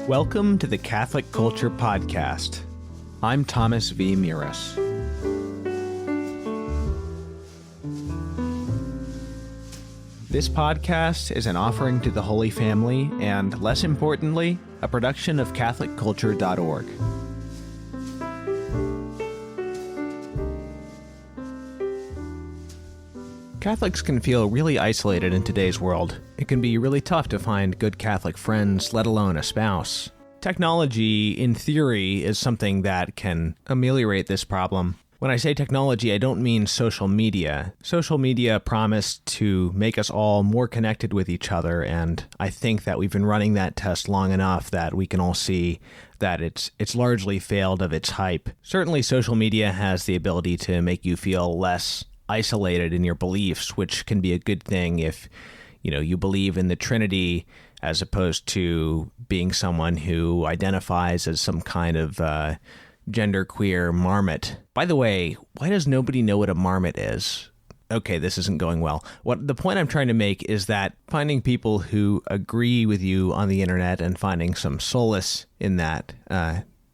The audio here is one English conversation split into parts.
Welcome to the Catholic Culture Podcast. I'm Thomas V. Miras. This podcast is an offering to the Holy Family and, less importantly, a production of CatholicCulture.org. Catholics can feel really isolated in today's world. It can be really tough to find good Catholic friends, let alone a spouse. Technology, in theory, is something that can ameliorate this problem. When I say technology, I don't mean social media. Social media promised to make us all more connected with each other, and I think that we've been running that test long enough that we can all see that it's largely failed of its hype. Certainly, social media has the ability to make you feel less isolated in your beliefs, which can be a good thing if, you believe in the Trinity as opposed to being someone who identifies as some kind of genderqueer marmot. By the way, why does nobody know what a marmot is? Okay, this isn't going well. The point I'm trying to make is that finding people who agree with you on the internet and finding some solace in that,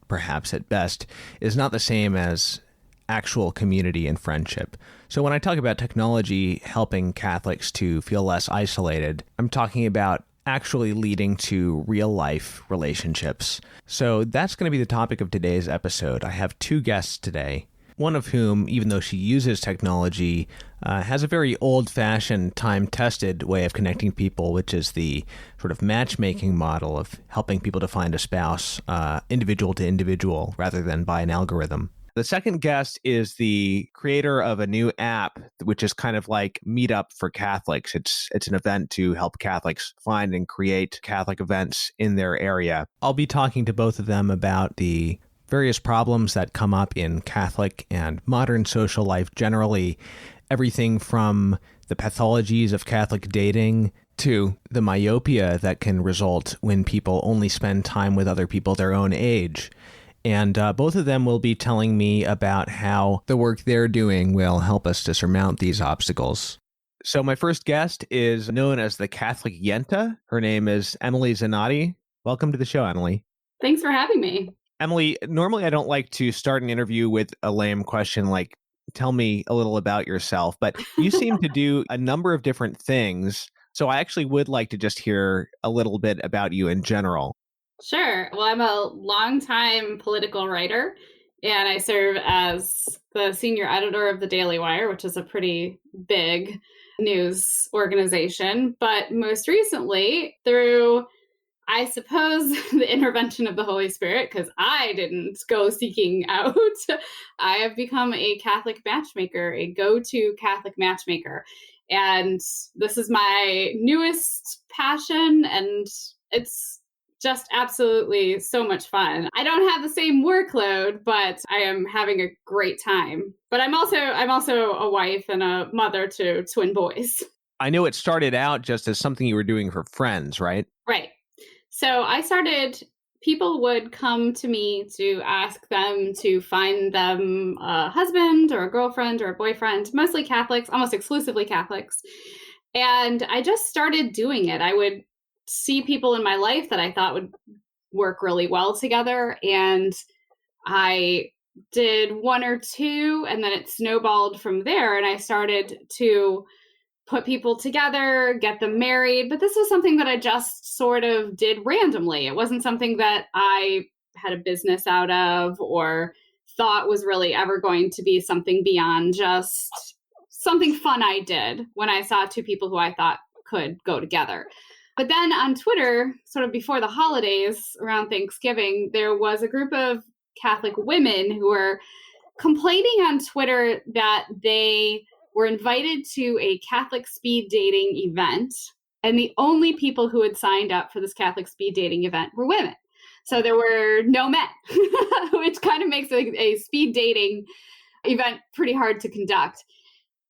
perhaps at best, is not the same as actual community and friendship. So when I talk about technology helping Catholics to feel less isolated, I'm talking about actually leading to real-life relationships. So that's going to be the topic of today's episode. I have two guests today, one of whom, even though she uses technology, has a very old-fashioned, time-tested way of connecting people, which is the sort of matchmaking model of helping people to find a spouse, individual to individual, rather than by an algorithm. The second guest is the creator of a new app, which is kind of like Meetup for Catholics. It's an event to help Catholics find and create Catholic events in their area. I'll be talking to both of them about the various problems that come up in Catholic and modern social life generally, everything from the pathologies of Catholic dating to the myopia that can result when people only spend time with other people their own age. And both of them will be telling me about how the work they're doing will help us to surmount these obstacles. So my first guest is known as the Catholic Yenta. Her name is Emily Zanotti. Welcome to the show, Emily. Thanks for having me. Emily, normally I don't like to start an interview with a lame question like, tell me a little about yourself, but you seem to do a number of different things. So I actually would like to just hear a little bit about you in general. Sure. Well, I'm a longtime political writer, and I serve as the senior editor of the Daily Wire, which is a pretty big news organization. But most recently, through, I suppose, the intervention of the Holy Spirit, because I didn't go seeking out, I have become a Catholic matchmaker, a go-to Catholic matchmaker. And this is my newest passion, and it's just absolutely so much fun. I don't have the same workload, but I am having a great time. But I'm also a wife and a mother to twin boys. I know it started out just as something you were doing for friends, right? Right. So people would come to me to ask them to find them a husband or a girlfriend or a boyfriend, mostly Catholics, almost exclusively Catholics. And I just started doing it. I would see people in my life that I thought would work really well together. And I did one or two, and then it snowballed from there. And I started to put people together, get them married. But this was something that I just sort of did randomly. It wasn't something that I had a business out of or thought was really ever going to be something beyond just something fun I did when I saw two people who I thought could go together. But then on Twitter, sort of before the holidays, around Thanksgiving, there was a group of Catholic women who were complaining on Twitter that they were invited to a Catholic speed dating event, and the only people who had signed up for this Catholic speed dating event were women. So there were no men, which kind of makes a speed dating event pretty hard to conduct.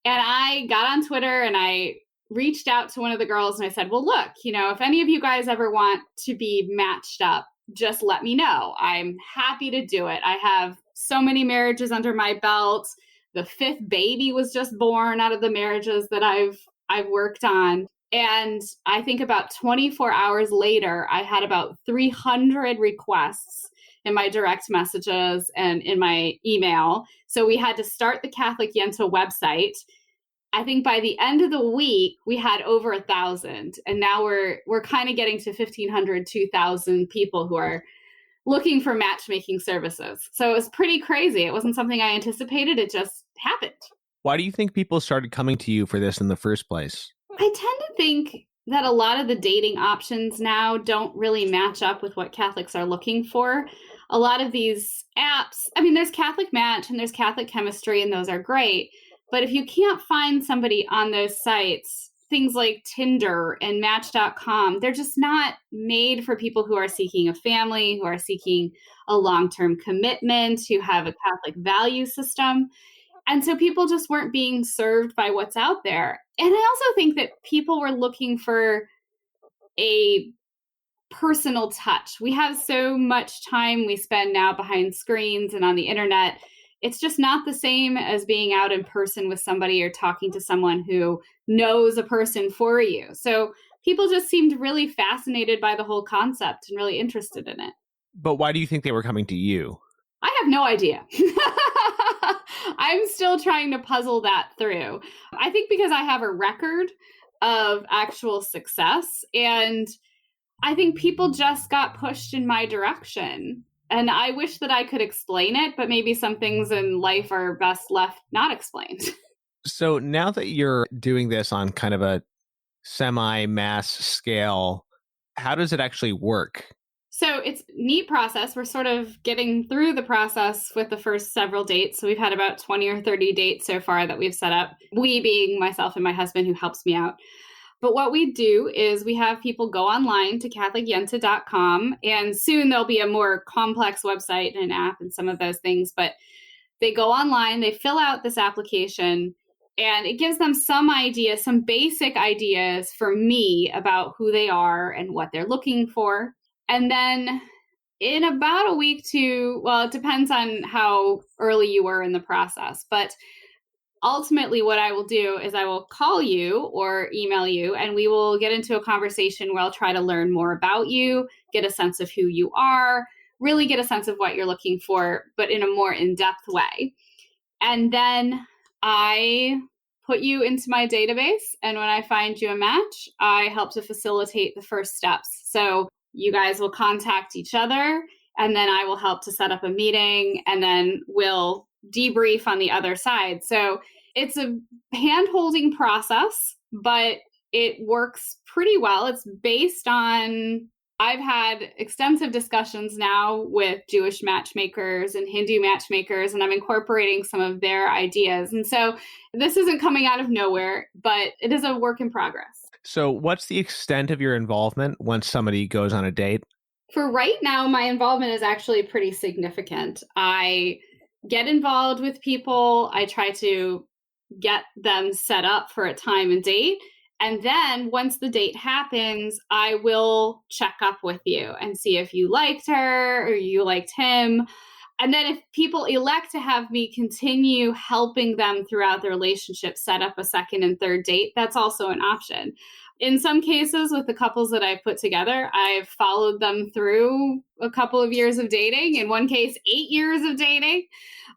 And I got on Twitter and I reached out to one of the girls and I said, well, look, if any of you guys ever want to be matched up, just let me know. I'm happy to do it. I have so many marriages under my belt. the fifth baby was just born out of the marriages that I've worked on. And I think about 24 hours later, I had about 300 requests in my direct messages and in my email. So we had to start the Catholic Yenta website. I think by the end of the week, we had over 1,000. And now we're kind of getting to 1,500, 2,000 people who are looking for matchmaking services. So it was pretty crazy. It wasn't something I anticipated. It just happened. Why do you think people started coming to you for this in the first place? I tend to think that a lot of the dating options now don't really match up with what Catholics are looking for. A lot of these apps, I mean, there's Catholic Match and there's Catholic Chemistry, and those are great. But if you can't find somebody on those sites, things like Tinder and Match.com, they're just not made for people who are seeking a family, who are seeking a long-term commitment, who have a Catholic value system. And so people just weren't being served by what's out there. And I also think that people were looking for a personal touch. We have so much time we spend now behind screens and on the internet. It's just not the same as being out in person with somebody or talking to someone who knows a person for you. So people just seemed really fascinated by the whole concept and really interested in it. But why do you think they were coming to you? I have no idea. I'm still trying to puzzle that through. I think because I have a record of actual success, and I think people just got pushed in my direction. And I wish that I could explain it, but maybe some things in life are best left not explained. So now that you're doing this on kind of a semi-mass scale, how does it actually work? So it's a neat process. We're sort of getting through the process with the first several dates. So we've had about 20 or 30 dates so far that we've set up, we being myself and my husband who helps me out. But what we do is we have people go online to CatholicYenta.com, and soon there'll be a more complex website and an app and some of those things. But they go online, they fill out this application, and it gives them some idea, some basic ideas for me about who they are and what they're looking for. And then in about a week to, well, it depends on how early you were in the process, but ultimately what I will do is I will call you or email you, and we will get into a conversation where I'll try to learn more about you, get a sense of who you are, really get a sense of what you're looking for, but in a more in-depth way. And then I put you into my database, and when I find you a match, I help to facilitate the first steps. So you guys will contact each other, and then I will help to set up a meeting, and then we'll debrief on the other side. So it's a hand-holding process, but it works pretty well. It's based on, I've had extensive discussions now with Jewish matchmakers and Hindu matchmakers, and I'm incorporating some of their ideas. And so this isn't coming out of nowhere, but it is a work in progress. So what's the extent of your involvement once somebody goes on a date? For right now, my involvement is actually pretty significant. I get involved with people. I try to get them set up for a time and date. And then once the date happens, I will check up with you and see if you liked her or you liked him. And then if people elect to have me continue helping them throughout the relationship set up a second and third date, that's also an option. In some cases, with the couples that I've put together, I've followed them through a couple of years of dating. In one case, 8 years of dating.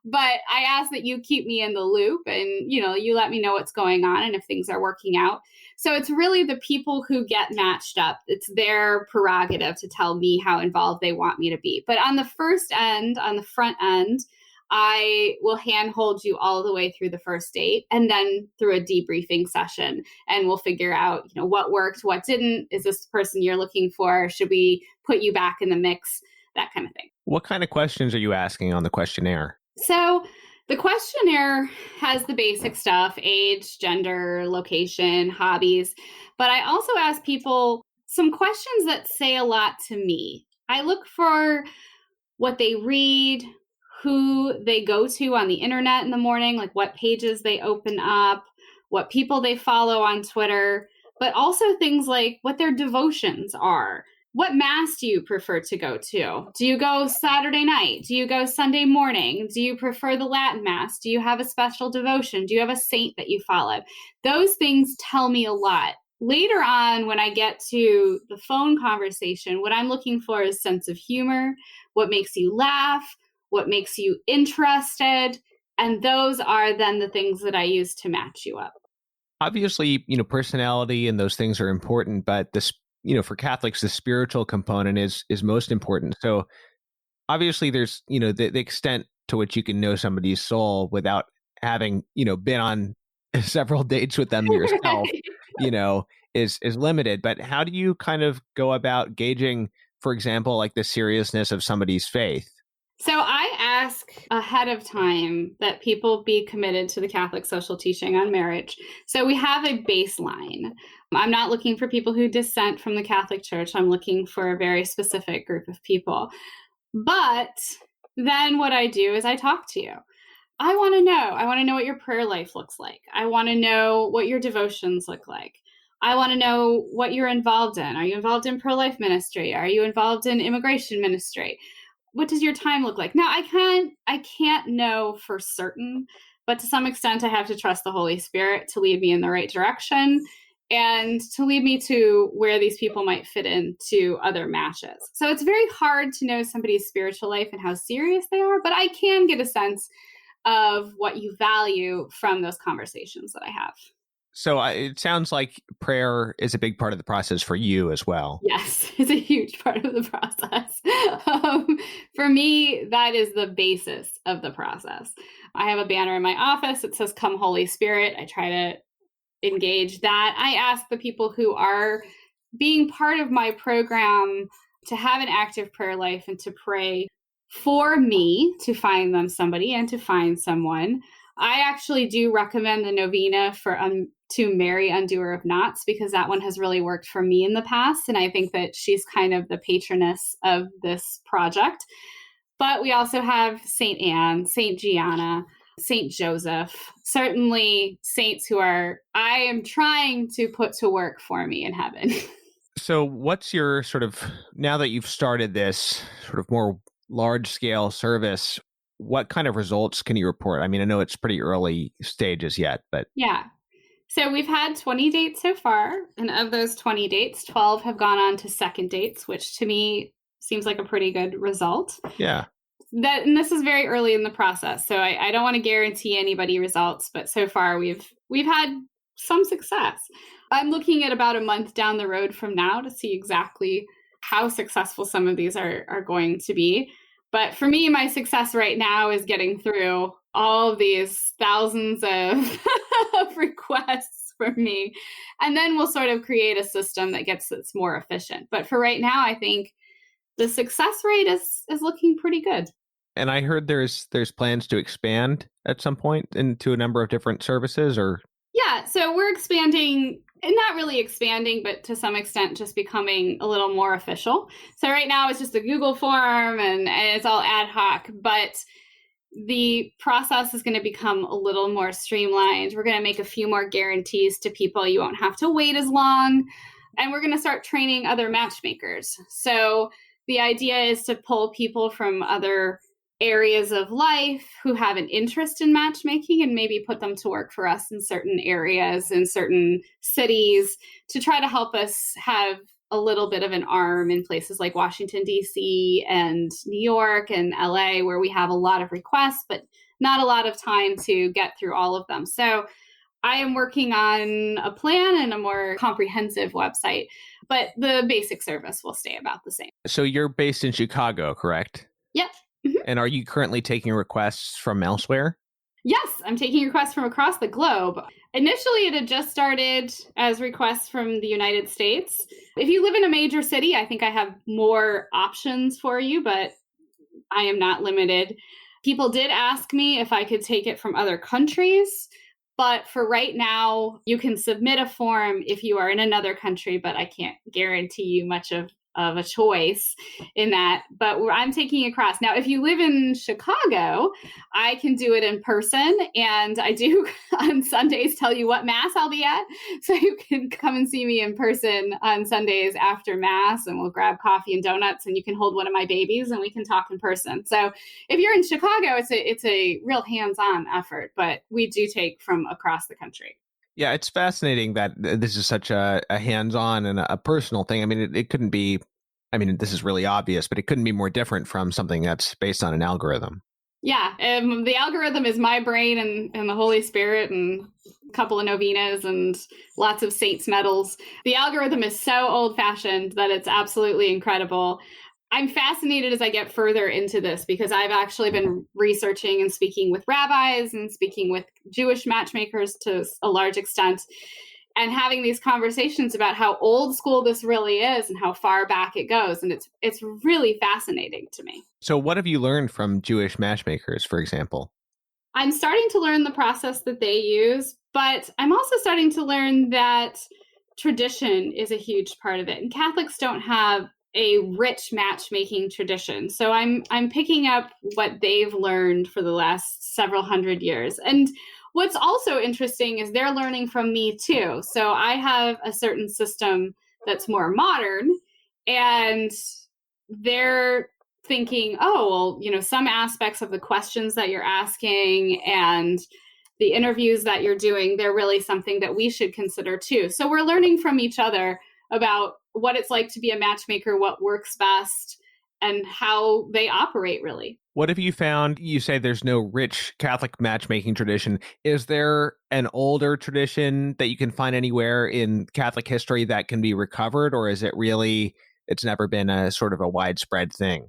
But I ask that you keep me in the loop and, you let me know what's going on and if things are working out. So it's really the people who get matched up. It's their prerogative to tell me how involved they want me to be. But on the first end, on the front end, I will handhold you all the way through the first date and then through a debriefing session. And we'll figure out, what worked, what didn't. Is this the person you're looking for? Should we put you back in the mix? That kind of thing. What kind of questions are you asking on the questionnaire? So the questionnaire has the basic stuff: age, gender, location, hobbies. But I also ask people some questions that say a lot to me. I look for what they read, who they go to on the internet in the morning, like what pages they open up, what people they follow on Twitter, but also things like what their devotions are. what mass do you prefer to go to? Do you go Saturday night? Do you go Sunday morning? Do you prefer the Latin mass? Do you have a special devotion? Do you have a saint that you follow? Those things tell me a lot. Later on, when I get to the phone conversation, what I'm looking for is sense of humor, what makes you laugh, what makes you interested. And those are then the things that I use to match you up. Obviously, personality and those things are important, but this, for Catholics, the spiritual component is most important. So obviously there's, the extent to which you can know somebody's soul without having, been on several dates with them yourself, Right. is limited. But how do you kind of go about gauging, for example, like the seriousness of somebody's faith? So I ask ahead of time that people be committed to the Catholic social teaching on marriage. So we have a baseline. I'm not looking for people who dissent from the Catholic Church. I'm looking for a very specific group of people. But then what I do is I talk to you. I want to know. I want to know what your prayer life looks like. I want to know what your devotions look like. I want to know what you're involved in. Are you involved in pro-life ministry? Are you involved in immigration ministry? What does your time look like? Now, I can't know for certain, but to some extent I have to trust the Holy Spirit to lead me in the right direction and to lead me to where these people might fit into other matches. So it's very hard to know somebody's spiritual life and how serious they are, but I can get a sense of what you value from those conversations that I have. So it sounds like prayer is a big part of the process for you as well. Yes, it's a huge part of the process. For me, that is the basis of the process. I have a banner in my office that says, "Come Holy Spirit." I try to engage that. I ask the people who are being part of my program to have an active prayer life and to pray for me to find them somebody and to find someone. I actually do recommend the novena for to Mary, Undoer of Knots, because that one has really worked for me in the past. And I think that she's kind of the patroness of this project. But we also have St. Anne, St. Gianna, St. Joseph, certainly saints who I am trying to put to work for me in heaven. So what's your sort of, now that you've started this sort of more large scale service, what kind of results can you report? I mean, I know it's pretty early stages yet, but Yeah. So we've had 20 dates so far. And of those 20 dates, 12 have gone on to second dates, which to me seems like a pretty good result. yeah. And this is very early in the process. So I don't want to guarantee anybody results, but so far we've had some success. I'm looking at about a month down the road from now to see exactly how successful some of these are going to be. But for me, my success right now is getting through all of these thousands of requests for me. And then we'll sort of create a system that gets it's more efficient. But for right now, I think the success rate is looking pretty good. And I heard there's plans to expand at some point into a number of different services, or Yeah, so we're expanding, and not really expanding, but to some extent just becoming a little more official. So right now it's just a Google form and it's all ad hoc, but the process is going to become a little more streamlined. We're going to make a few more guarantees to people. You won't have to wait as long. And we're going to start training other matchmakers. So the idea is to pull people from other areas of life who have an interest in matchmaking and maybe put them to work for us in certain areas, in certain cities, to try to help us have a little bit of an arm in places like Washington, D.C. and New York and L.A., where we have a lot of requests, but not a lot of time to get through all of them. So I am working on a plan and a more comprehensive website, but the basic service will stay about the same. So you're based in Chicago, correct? Yep. Mm-hmm. And are you currently taking requests from elsewhere? Yes, I'm taking requests from across the globe. Initially, it had just started as requests from the United States. If you live in a major city, I think I have more options for you, but I am not limited. People did ask me if I could take it from other countries, but for right now, you can submit a form if you are in another country, but I can't guarantee you much of of a choice in that, but I'm taking a class. Now, if you live in Chicago, I can do it in person, and I do on Sundays tell you what Mass I'll be at. So you can come and see me in person on Sundays after Mass, and we'll grab coffee and donuts, and you can hold one of my babies and we can talk in person. So if you're in Chicago, it's a real hands-on effort, but we do take from across the country. Yeah, it's fascinating that this is such a hands-on and a personal thing. I mean, it couldn't be, I mean, this is really obvious, but it couldn't be more different from something that's based on an algorithm. Yeah, the algorithm is my brain and the Holy Spirit and a couple of novenas and lots of saints' medals. The algorithm is so old-fashioned that it's absolutely incredible. I'm fascinated as I get further into this because I've actually been researching and speaking with rabbis and speaking with Jewish matchmakers to a large extent, and having these conversations about how old school this really is and how far back it goes. And it's really fascinating to me. So what have you learned from Jewish matchmakers, for example? I'm starting to learn the process that they use, but I'm also starting to learn that tradition is a huge part of it. And Catholics don't have a rich matchmaking tradition. So I'm picking up what they've learned for the last several hundred years. And what's also interesting is they're learning from me too. So I have a certain system that's more modern, and they're thinking, oh, well, some aspects of the questions that you're asking and the interviews that you're doing, they're really something that we should consider too. So we're learning from each other about what it's like to be a matchmaker, what works best, and how they operate, really. What have you found? You say there's no rich Catholic matchmaking tradition. Is there an older tradition that you can find anywhere in Catholic history that can be recovered, or is it really, it's never been a sort of a widespread thing?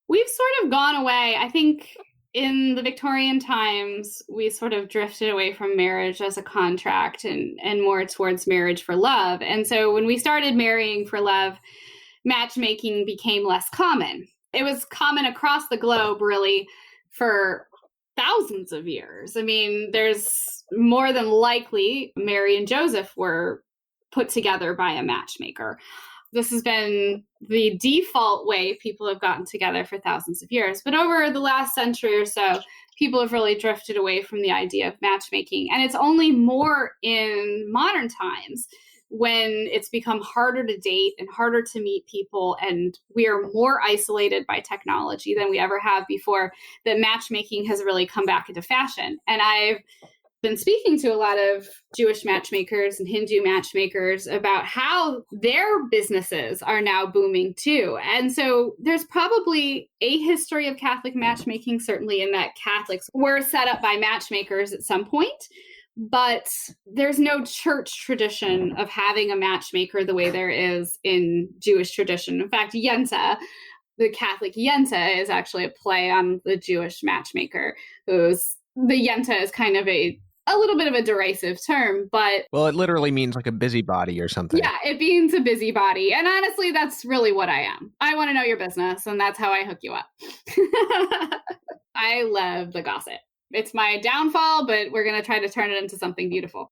We've sort of gone away. I think in the Victorian times, we sort of drifted away from marriage as a contract and more towards marriage for love. And so when we started marrying for love, matchmaking became less common. It was common across the globe, really, for thousands of years. I mean, there's more than likely Mary and Joseph were put together by a matchmaker. This has been the default way people have gotten together for thousands of years. But over the last century or so, people have really drifted away from the idea of matchmaking. And it's only more in modern times when it's become harder to date and harder to meet people, and we are more isolated by technology than we ever have before, that matchmaking has really come back into fashion. And I've been speaking to a lot of Jewish matchmakers and Hindu matchmakers about how their businesses are now booming too. And so there's probably a history of Catholic matchmaking, certainly in that Catholics were set up by matchmakers at some point. But there's no church tradition of having a matchmaker the way there is in Jewish tradition. In fact, Yenta, the Catholic Yenta, is actually a play on the Jewish matchmaker. The Yenta is kind of a little bit of a derisive term, but... Well, it literally means like a busybody or something. Yeah, it means a busybody. And honestly, that's really what I am. I want to know your business, and that's how I hook you up. I love the gossip. It's my downfall, but we're going to try to turn it into something beautiful.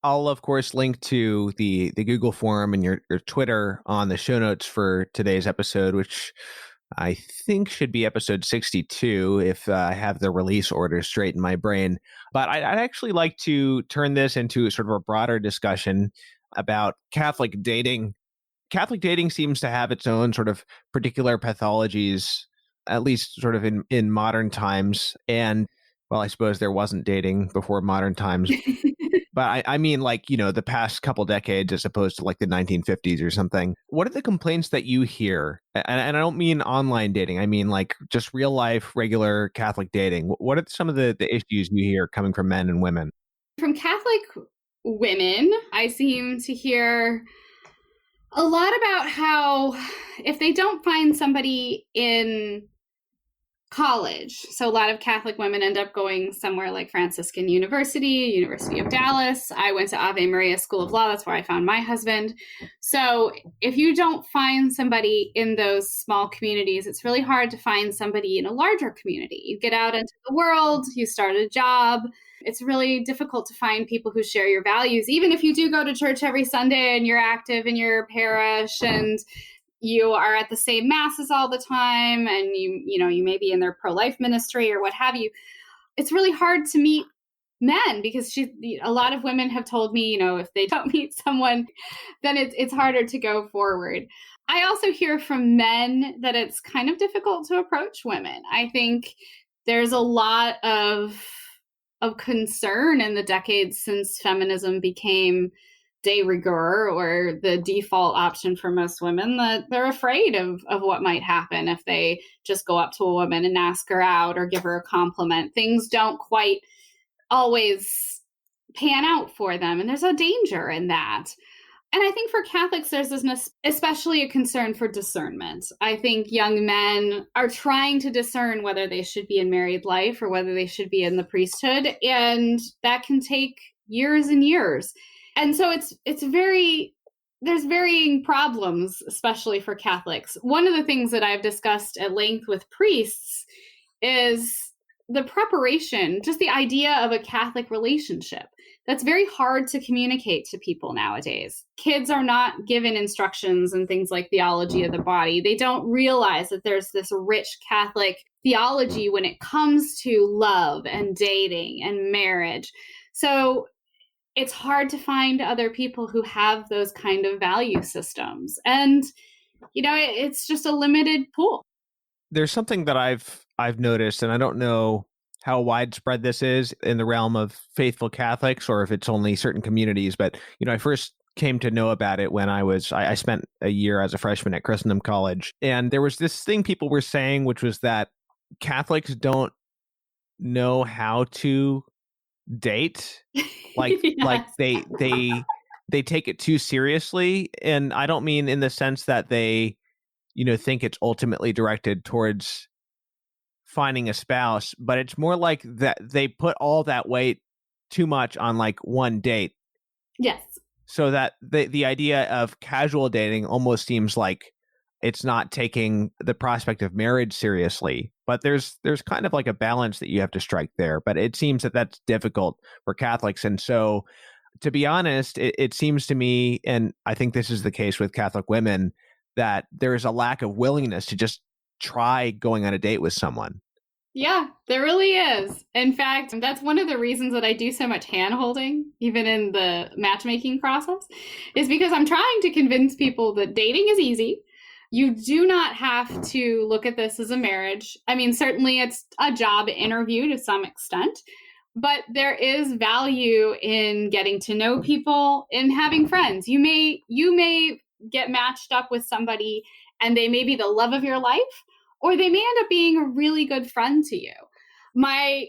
I'll, of course, link to the Google form and your Twitter on the show notes for today's episode, which I think should be episode 62 if I have the release order straight in my brain. But I'd actually like to turn this into sort of a broader discussion about Catholic dating. Catholic dating seems to have its own sort of particular pathologies, at least sort of in modern times. And, well, I suppose there wasn't dating before modern times. But I mean, like, the past couple decades as opposed to like the 1950s or something. What are the complaints that you hear? And I don't mean online dating. I mean, like, just real life, regular Catholic dating. What are some of the issues you hear coming from men and women? From Catholic women, I seem to hear a lot about how if they don't find somebody in college. So a lot of Catholic women end up going somewhere like Franciscan University, University of Dallas. I went to Ave Maria School of Law. That's where I found my husband. So if you don't find somebody in those small communities, it's really hard to find somebody in a larger community. You get out into the world, you start a job. It's really difficult to find people who share your values, even if you do go to church every Sunday and you're active in your parish and you are at the same masses all the time, and you may be in their pro-life ministry or what have you. It's really hard to meet men because a lot of women have told me, if they don't meet someone, then it's harder to go forward. I also hear from men that it's kind of difficult to approach women. I think there's a lot of concern in the decades since feminism became de rigueur, or the default option for most women, that they're afraid of what might happen if they just go up to a woman and ask her out or give her a compliment. Things don't quite always pan out for them, and there's a danger in that. And I think for Catholics, there's this especially a concern for discernment. I think young men are trying to discern whether they should be in married life or whether they should be in the priesthood, and that can take years and years. And so there's varying problems, especially for Catholics. One of the things that I've discussed at length with priests is the preparation, just the idea of a Catholic relationship. That's very hard to communicate to people nowadays. Kids are not given instructions and things like theology of the body. They don't realize that there's this rich Catholic theology when it comes to love and dating and marriage. So it's hard to find other people who have those kind of value systems. And, it's just a limited pool. There's something that I've noticed, and I don't know how widespread this is in the realm of faithful Catholics or if it's only certain communities, but, I first came to know about it when I spent a year as a freshman at Christendom College. And there was this thing people were saying, which was that Catholics don't know how to date. Yes. Like they take it too seriously, and I don't mean in the sense that they think it's ultimately directed towards finding a spouse, but it's more like that they put all that weight too much on like one date. Yes. So that the idea of casual dating almost seems like it's not taking the prospect of marriage seriously. But there's kind of like a balance that you have to strike there. But it seems that that's difficult for Catholics. And so, to be honest, it seems to me, and I think this is the case with Catholic women, that there's a lack of willingness to just try going on a date with someone. Yeah, there really is. In fact, that's one of the reasons that I do so much hand-holding, even in the matchmaking process, is because I'm trying to convince people that dating is easy. You do not have to look at this as a marriage. I mean, certainly it's a job interview to some extent, but there is value in getting to know people and having friends. You may get matched up with somebody and they may be the love of your life, or they may end up being a really good friend to you. My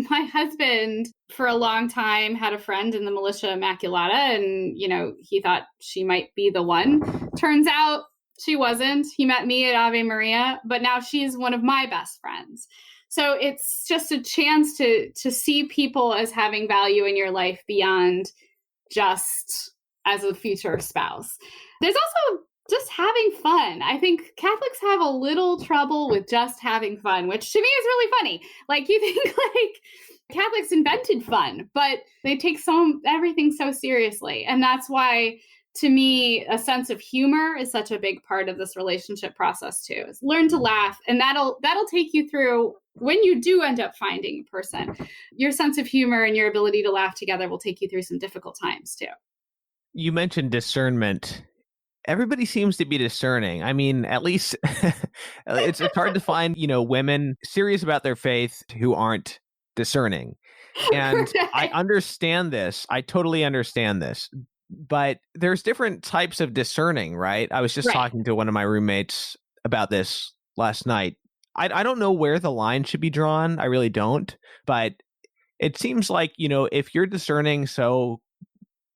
husband, for a long time, had a friend in the Militia Immaculata, and he thought she might be the one. Turns out she wasn't. He met me at Ave Maria, but now she's one of my best friends. So it's just a chance to see people as having value in your life beyond just as a future spouse. There's also just having fun. I think Catholics have a little trouble with just having fun, which to me is really funny. Like, you think like Catholics invented fun, but they take everything so seriously. And that's why, to me, a sense of humor is such a big part of this relationship process too. Is learn to laugh, and that'll take you through when you do end up finding a person. Your sense of humor and your ability to laugh together will take you through some difficult times too. You mentioned discernment. Everybody seems to be discerning. I mean, at least it's hard to find, women serious about their faith who aren't discerning. And Right. I understand this. I totally understand this. But there's different types of discerning, right? I was just talking to one of my roommates about this last night. I don't know where the line should be drawn. I really don't. But it seems like, if you're discerning so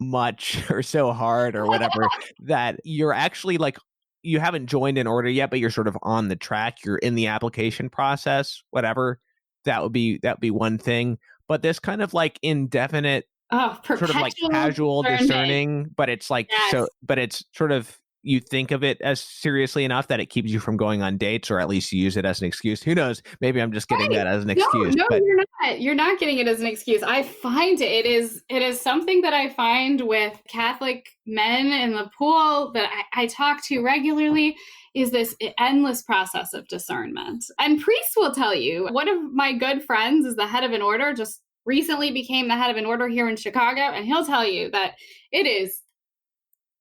much or so hard or whatever, that you're actually like you haven't joined an order yet, but you're sort of on the track, you're in the application process, whatever, that would be one thing. But this kind of like indefinite, Oh, sort of like perpetual casual discernment. discerning, but it's like Yes. but it's sort of, you think of it as seriously enough that it keeps you from going on dates, or at least you use it as an excuse. Who knows? Maybe I'm just getting Right. that as an No, excuse, no, but you're not. You're not getting it as an excuse. I find it is something that I find with Catholic men in the pool that I talk to regularly, is this endless process of discernment. And priests will tell you. One of my good friends is the head of an order, just recently became the head of an order here in Chicago, and he'll tell you that it is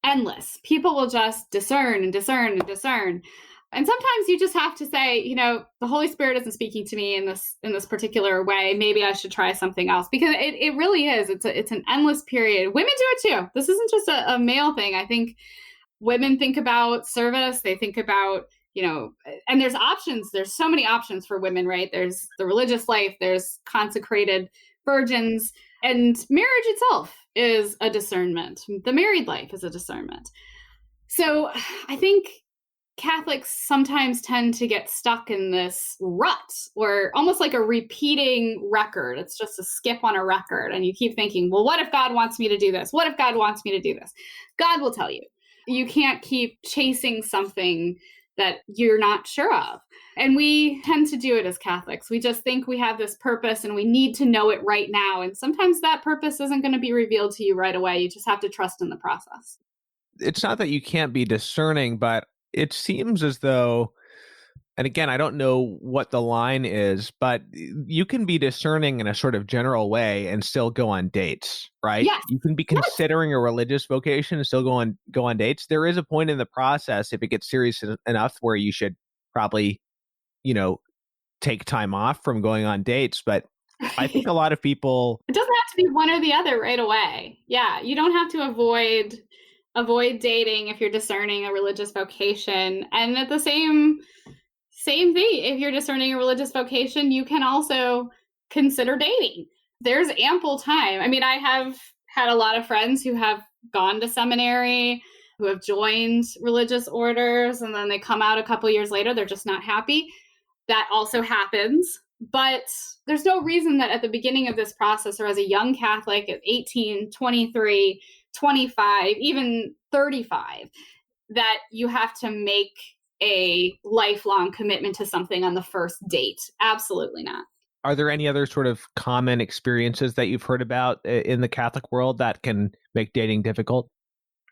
endless. People will just discern and discern and discern. And sometimes you just have to say, the Holy Spirit isn't speaking to me in this particular way. Maybe I should try something else, because it really is. It's an endless period. Women do it too. This isn't just a male thing. I think women think about service. They think about, and there's options. There's so many options for women, right? There's the religious life. There's consecrated virgins, and marriage itself is a discernment. The married life is a discernment. So I think Catholics sometimes tend to get stuck in this rut, or almost like a repeating record. It's just a skip on a record. And you keep thinking, well, what if God wants me to do this? What if God wants me to do this? God will tell you. You can't keep chasing something that you're not sure of. And we tend to do it as Catholics. We just think we have this purpose and we need to know it right now. And sometimes that purpose isn't going to be revealed to you right away. You just have to trust in the process. it's not that you can't be discerning, but it seems as though, and again, I don't know what the line is, but you can be discerning in a sort of general way and still go on dates, right? Yes. You can be considering a religious vocation and still go on dates. There is a point in the process, if it gets serious enough, where you should probably, take time off from going on dates. But I think a lot of people, It doesn't have to be one or the other right away. Yeah, you don't have to avoid dating if you're discerning a religious vocation. And at the same thing, if you're discerning a religious vocation, you can also consider dating. There's ample time. I mean, I have had a lot of friends who have gone to seminary, who have joined religious orders, and then they come out a couple years later, they're just not happy. That also happens. But there's no reason that at the beginning of this process, or as a young Catholic at 18, 23, 25, even 35, that you have to make a lifelong commitment to something on the first date. Absolutely not. are there any other sort of common experiences that you've heard about in the Catholic world that can make dating difficult?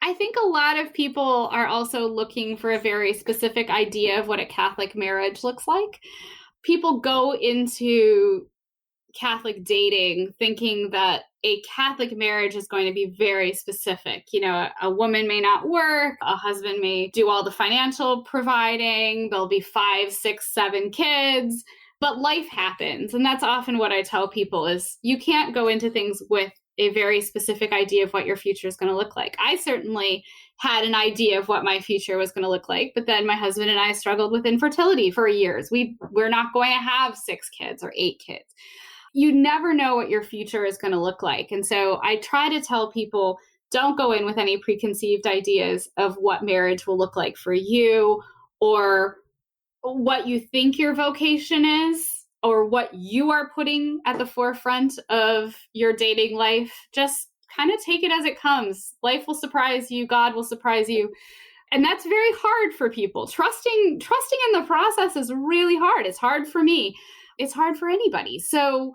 I think a lot of people are also looking for a very specific idea of what a Catholic marriage looks like. People go into Catholic dating thinking that a Catholic marriage is going to be very specific. A woman may not work, a husband may do all the financial providing, there'll be 5, 6, 7 kids, but life happens. And that's often what I tell people is you can't go into things with a very specific idea of what your future is going to look like. I certainly had an idea of what my future was going to look like, but then my husband and I struggled with infertility for years. We're not going to have 6 kids or 8 kids. You never know what your future is going to look like. And so I try to tell people, don't go in with any preconceived ideas of what marriage will look like for you, or what you think your vocation is, or what you are putting at the forefront of your dating life. Just kind of take it as it comes. Life will surprise you. God will surprise you. And that's very hard for people. Trusting in the process is really hard. It's hard for me. It's hard for anybody. So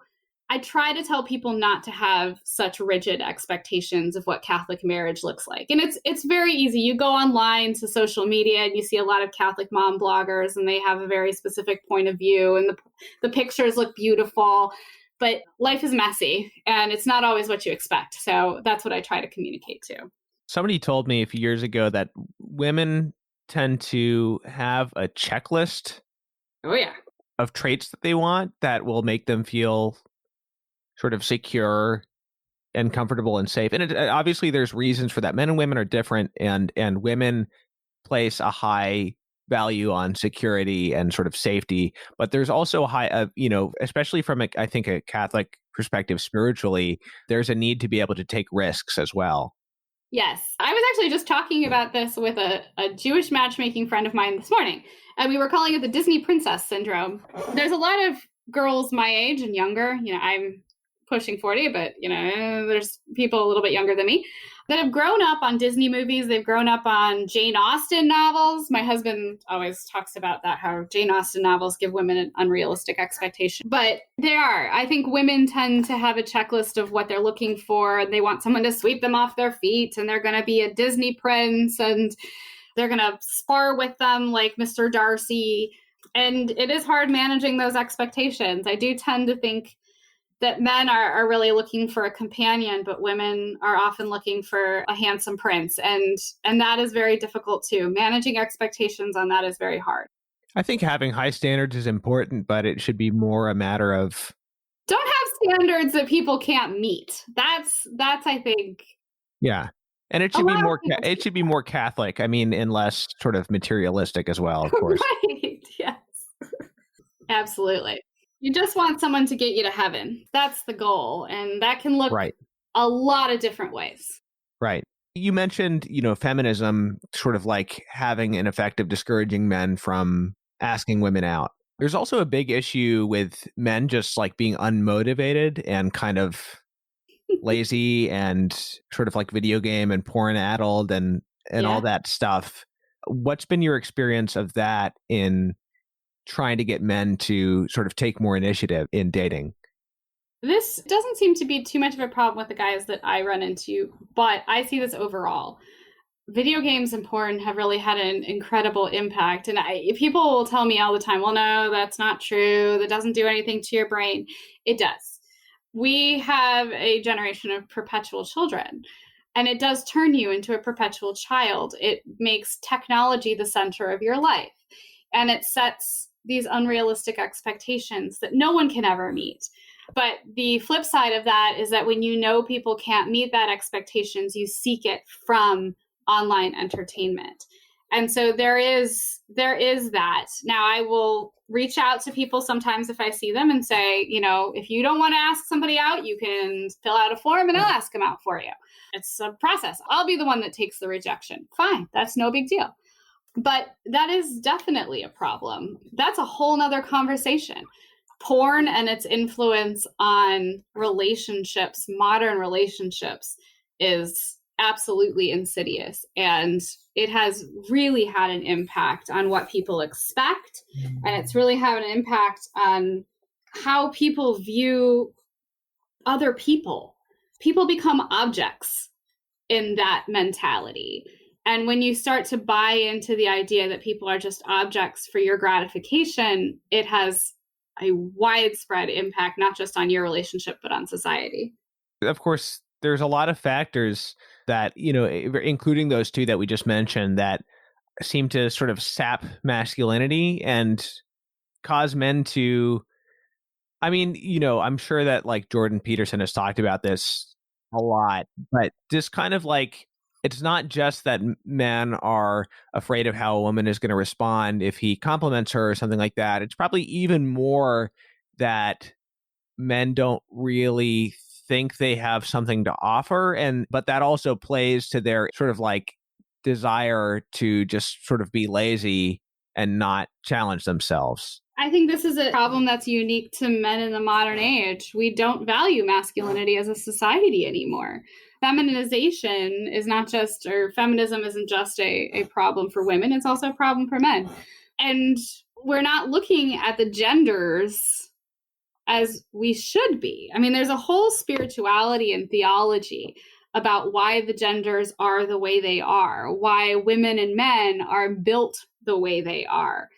I try to tell people not to have such rigid expectations of what Catholic marriage looks like. And it's very easy. You go online to social media and you see a lot of Catholic mom bloggers, and they have a very specific point of view, and the pictures look beautiful, but life is messy and it's not always what you expect. So that's what I try to communicate to. Somebody told me a few years ago that women tend to have a checklist Oh, yeah. of traits that they want that will make them feel sort of secure and comfortable and safe. And obviously there's reasons for that. Men and women are different, and women place a high value on security and sort of safety, but there's also a high, especially from I think a Catholic perspective spiritually, there's a need to be able to take risks as well. Yes. I was actually just talking about this with a Jewish matchmaking friend of mine this morning, and we were calling it the Disney princess syndrome. There's a lot of girls my age and younger, I'm pushing 40, but, there's people a little bit younger than me that have grown up on Disney movies. They've grown up on Jane Austen novels. My husband always talks about that, how Jane Austen novels give women an unrealistic expectation. But I think women tend to have a checklist of what they're looking for, and they want someone to sweep them off their feet, and they're going to be a Disney prince, and they're going to spar with them like Mr. Darcy. And it is hard managing those expectations. I do tend to think that men are really looking for a companion, but women are often looking for a handsome prince. And that is very difficult too. Managing expectations on that is very hard. I think having high standards is important, but it should be more a matter of... Don't have standards that people can't meet. That's I think... Yeah. And it should be more more Catholic. I mean, and less sort of materialistic as well, of course. Right. Yes. Absolutely. You just want someone to get you to heaven. That's the goal. And that can look a lot of different ways. Right. You mentioned, feminism sort of like having an effect of discouraging men from asking women out. There's also a big issue with men just like being unmotivated and kind of lazy and sort of like video game and porn addled and all that stuff. What's been your experience of that in trying to get men to sort of take more initiative in dating? This doesn't seem to be too much of a problem with the guys that I run into, but I see this overall. Video games and porn have really had an incredible impact. And people will tell me all the time, well, no, that's not true. That doesn't do anything to your brain. It does. We have a generation of perpetual children, and it does turn you into a perpetual child. It makes technology the center of your life, and it sets these unrealistic expectations that no one can ever meet. But the flip side of that is that when people can't meet that expectations, you seek it from online entertainment. And so there is that. Now, I will reach out to people sometimes if I see them and say, if you don't want to ask somebody out, you can fill out a form and I'll ask them out for you. It's a process. I'll be the one that takes the rejection. Fine. That's no big deal. But that is definitely a problem. That's a whole nother conversation. Porn and its influence on relationships, modern relationships, is absolutely insidious. And it has really had an impact on what people expect. And it's really had an impact on how people view other people. People become objects in that mentality. And when you start to buy into the idea that people are just objects for your gratification, it has a widespread impact, not just on your relationship, but on society. Of course, there's a lot of factors that, including those two that we just mentioned, that seem to sort of sap masculinity and cause men to, I'm sure that like Jordan Peterson has talked about this a lot, but just kind of like, it's not just that men are afraid of how a woman is going to respond if he compliments her or something like that. It's probably even more that men don't really think they have something to offer, but that also plays to their sort of like desire to just sort of be lazy and not challenge themselves. I think this is a problem that's unique to men in the modern age. We don't value masculinity as a society anymore. Feminization is not just, or feminism isn't just a problem for women, it's also a problem for men. And we're not looking at the genders as we should be. I mean, there's a whole spirituality and theology about why the genders are the way they are, why women and men are built the way they are.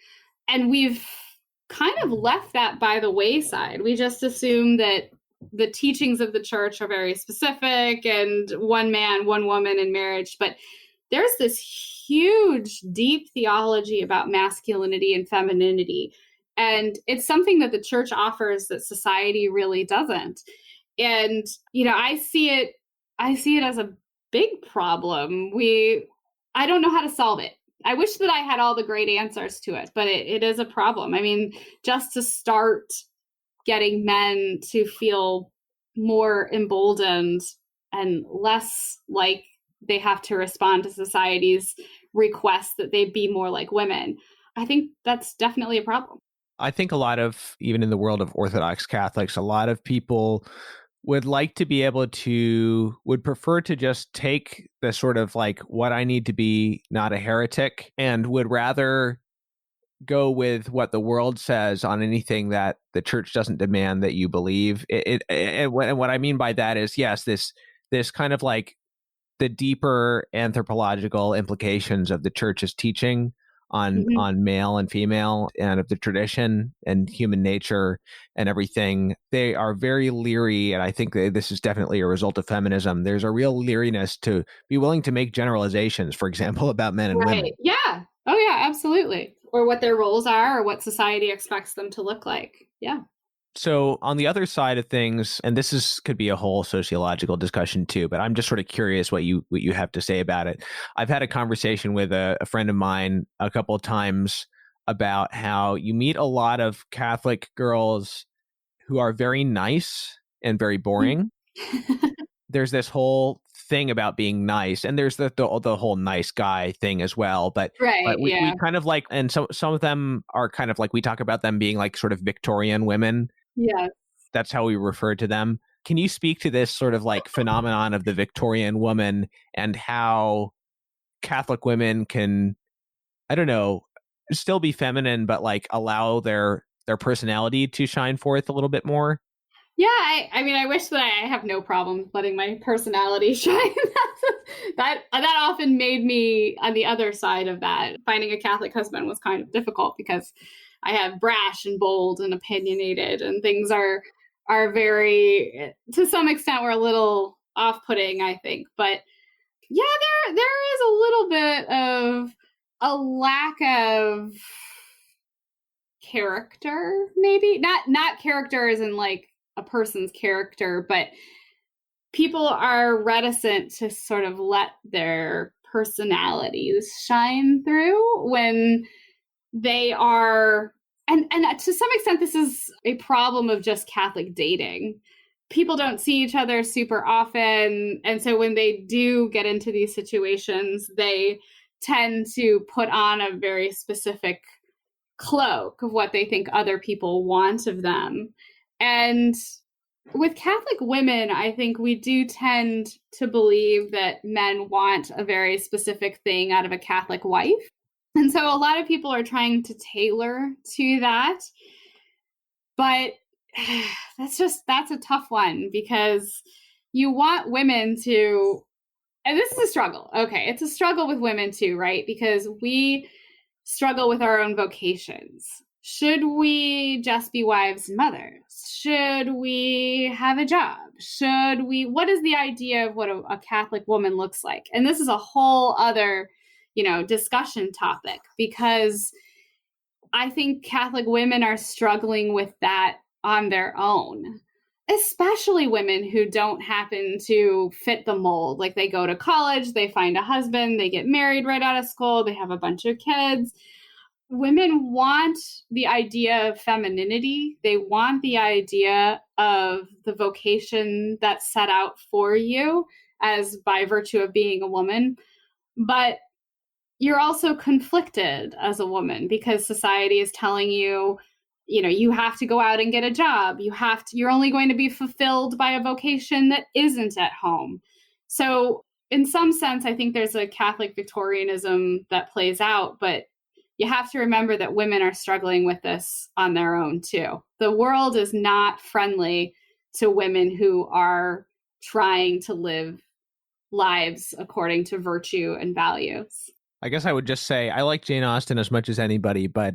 And we've kind of left that by the wayside. We just assume that the teachings of the church are very specific and one man, one woman in marriage. But there's this huge, deep theology about masculinity and femininity. And it's something that the church offers that society really doesn't. And, I see it as a big problem. I don't know how to solve it. I wish that I had all the great answers to it, but it is a problem. I mean, just to start getting men to feel more emboldened and less like they have to respond to society's requests that they be more like women. I think that's definitely a problem. I think a lot of, even in the world of Orthodox Catholics, a lot of people would like to be able to, would prefer to just take the sort of like what I need to be, not a heretic, and would rather go with what the world says on anything that the church doesn't demand that you believe. And what I mean by that is, yes, this kind of like the deeper anthropological implications of the church's teaching on male and female and of the tradition and human nature and everything. They are very leery, and I think this is definitely a result of feminism. There's a real leeriness to be willing to make generalizations, for example, about men and women. Yeah. Oh yeah, absolutely. Or what their roles are, or what society expects them to look like. Yeah. So on the other side of things, and could be a whole sociological discussion too, but I'm just sort of curious what you have to say about it. I've had a conversation with a friend of mine a couple of times about how you meet a lot of Catholic girls who are very nice and very boring. There's this whole thing about being nice, and there's the whole nice guy thing as well. But we kind of like, and some of them are kind of like, we talk about them being like sort of Victorian women. Yeah. That's how we refer to them. Can you speak to this sort of like phenomenon of the Victorian woman and how Catholic women can, I don't know, still be feminine, but like allow their personality to shine forth a little bit more? Yeah, I mean, I wish that I have no problem letting my personality shine. that often made me on the other side of that. Finding a Catholic husband was kind of difficult because I have brash and bold and opinionated, and things are very, to some extent, were a little off-putting, I think. But yeah, there is a little bit of a lack of character, maybe not character as in like a person's character, but people are reticent to sort of let their personalities shine through when they are, and to some extent this is a problem of just Catholic dating. People don't see each other super often, and so when they do get into these situations, they tend to put on a very specific cloak of what they think other people want of them. And with Catholic women, I think we do tend to believe that men want a very specific thing out of a Catholic wife. And so a lot of people are trying to tailor to that. But that's a tough one, because you want women to, and this is a struggle. Okay, it's a struggle with women too, right? Because we struggle with our own vocations. Should we just be wives and mothers? Should we have a job? What is the idea of what a Catholic woman looks like? And this is a whole other, discussion topic, because I think Catholic women are struggling with that on their own, especially women who don't happen to fit the mold. Like, they go to college, they find a husband, they get married right out of school, they have a bunch of kids. Women want the idea of femininity. They want the idea of the vocation that's set out for you as by virtue of being a woman. But you're also conflicted as a woman because society is telling you, you have to go out and get a job. You're only going to be fulfilled by a vocation that isn't at home. So in some sense, I think there's a Catholic Victorianism that plays out, but you have to remember that women are struggling with this on their own too. The world is not friendly to women who are trying to live lives according to virtue and values. I guess I would just say I like Jane Austen as much as anybody, but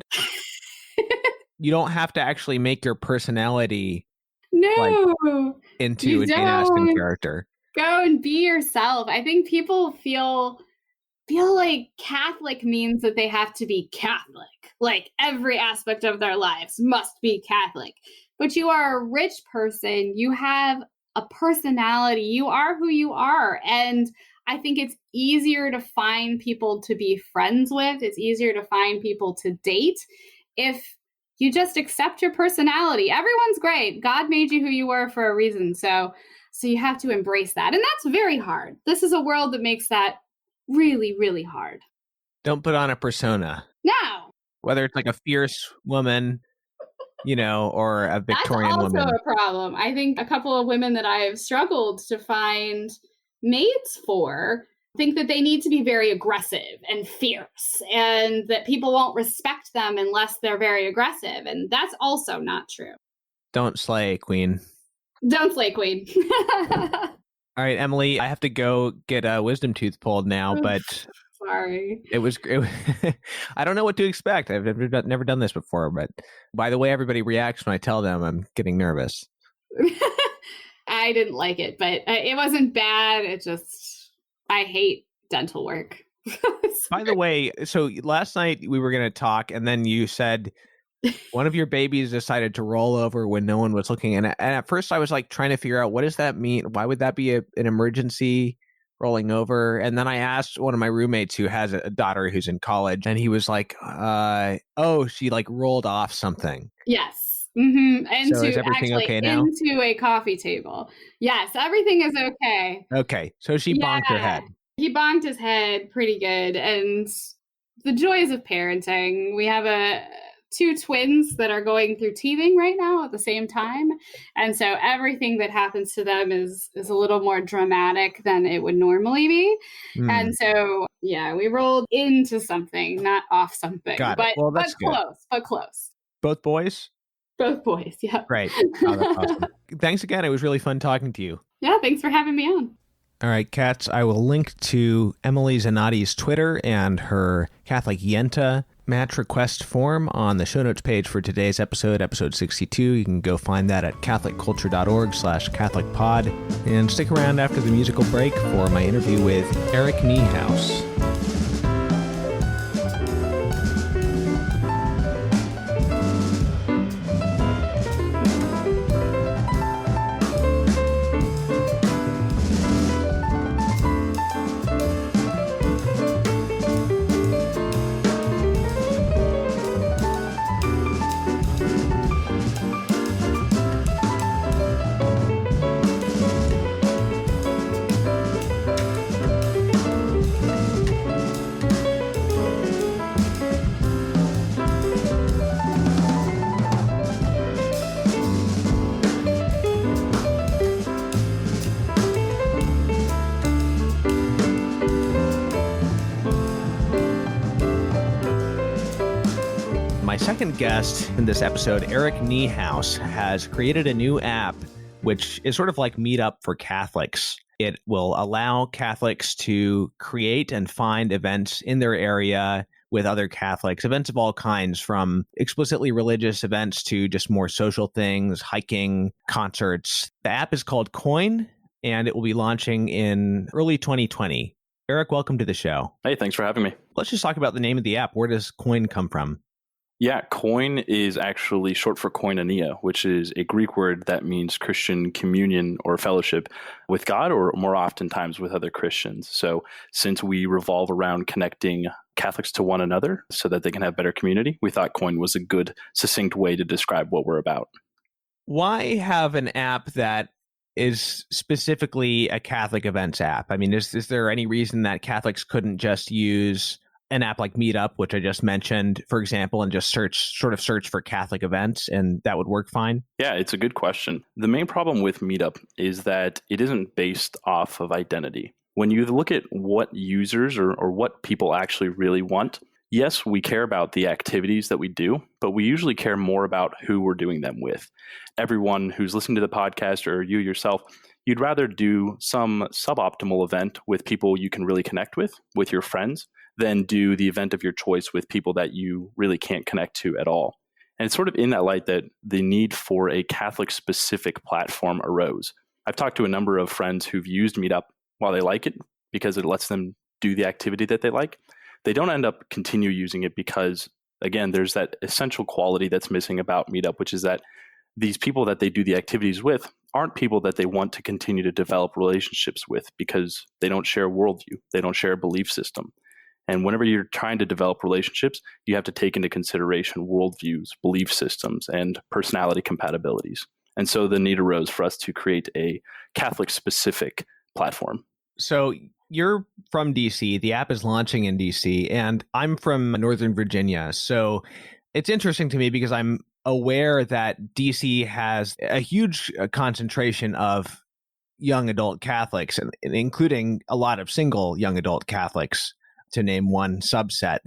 you don't have to actually make your personality into a Jane Austen character. Go and be yourself. I think people feel like Catholic means that they have to be Catholic. Like, every aspect of their lives must be Catholic. But you are a rich person. You have a personality. You are who you are. And I think it's easier to find people to be friends with. It's easier to find people to date if you just accept your personality. Everyone's great. God made you who you were for a reason. So So you have to embrace that. And that's very hard. This is a world that makes that really, really hard. Don't put on a persona. No. Whether it's like a fierce woman, or a Victorian That's also woman. a problem. I think a couple of women that I have struggled to find mates for think that they need to be very aggressive and fierce, and that people won't respect them unless they're very aggressive. And that's also not true. Don't slay, queen. Don't slay, queen. All right, Emily, I have to go get a wisdom tooth pulled now, but sorry. It was I don't know what to expect. I've never done this before, but by the way everybody reacts when I tell them, I'm getting nervous. I didn't like it, but it wasn't bad. It just, I hate dental work. By the way, so last night we were going to talk, and then you said one of your babies decided to roll over when no one was looking. And at first I was like trying to figure out, what does that mean? Why would that be an emergency, rolling over? And then I asked one of my roommates who has a daughter who's in college, and he was like, she like rolled off something. Yes. Mm-hmm. So is everything okay now? Into a coffee table. Yes, everything is okay. Okay. So she bonked her head. He bonked his head pretty good. And the joys of parenting. We have two twins that are going through teething right now at the same time. And so everything that happens to them is a little more dramatic than it would normally be. And so, we rolled into something, not off something. Got it. Well, that's good. But close. Both boys? Both boys, yeah. Great. Oh, that's awesome. Thanks again. It was really fun talking to you. Yeah, thanks for having me on. All right, cats, I will link to Emily Zanotti's Twitter and her Catholic Yenta match request form on the show notes page for today's episode 62. You can go find that at catholicculture.org/catholicpod. And stick around after the musical break for my interview with Eric Niehaus. Second guest in this episode, Eric Niehaus, has created a new app which is sort of like Meetup for Catholics. It will allow Catholics to create and find events in their area with other Catholics, events of all kinds, from explicitly religious events to just more social things, hiking, concerts. The app is called Koin, and it will be launching in early 2020. Eric, welcome to the show. Hey, thanks for having me. Let's just talk about the name of the app. Where does Koin come from? Yeah, Koin is actually short for koinonia, which is a Greek word that means Christian communion or fellowship with God, or more oftentimes with other Christians. So since we revolve around connecting Catholics to one another so that they can have better community, we thought Koin was a good, succinct way to describe what we're about. Why have an app that is specifically a Catholic events app? I mean, is there any reason that Catholics couldn't just use an app like Meetup, which I just mentioned, for example, and just search for Catholic events, and that would work fine? Yeah, it's a good question. The main problem with Meetup is that it isn't based off of identity. When you look at what users or what people actually really want, yes, we care about the activities that we do, but we usually care more about who we're doing them with. Everyone who's listening to the podcast, or you yourself, you'd rather do some suboptimal event with people you can really connect with your friends, than do the event of your choice with people that you really can't connect to at all. And it's sort of in that light that the need for a Catholic-specific platform arose. I've talked to a number of friends who've used Meetup while they like it, because it lets them do the activity that they like. They don't end up continue using it because, again, there's that essential quality that's missing about Meetup, which is that these people that they do the activities with aren't people that they want to continue to develop relationships with, because they don't share a worldview, they don't share a belief system. And whenever you're trying to develop relationships, you have to take into consideration worldviews, belief systems, and personality compatibilities. And so the need arose for us to create a Catholic-specific platform. So you're from DC. The app is launching in DC, and I'm from Northern Virginia. So it's interesting to me because I'm aware that DC has a huge concentration of young adult Catholics, and including a lot of single young adult Catholics, to name one subset.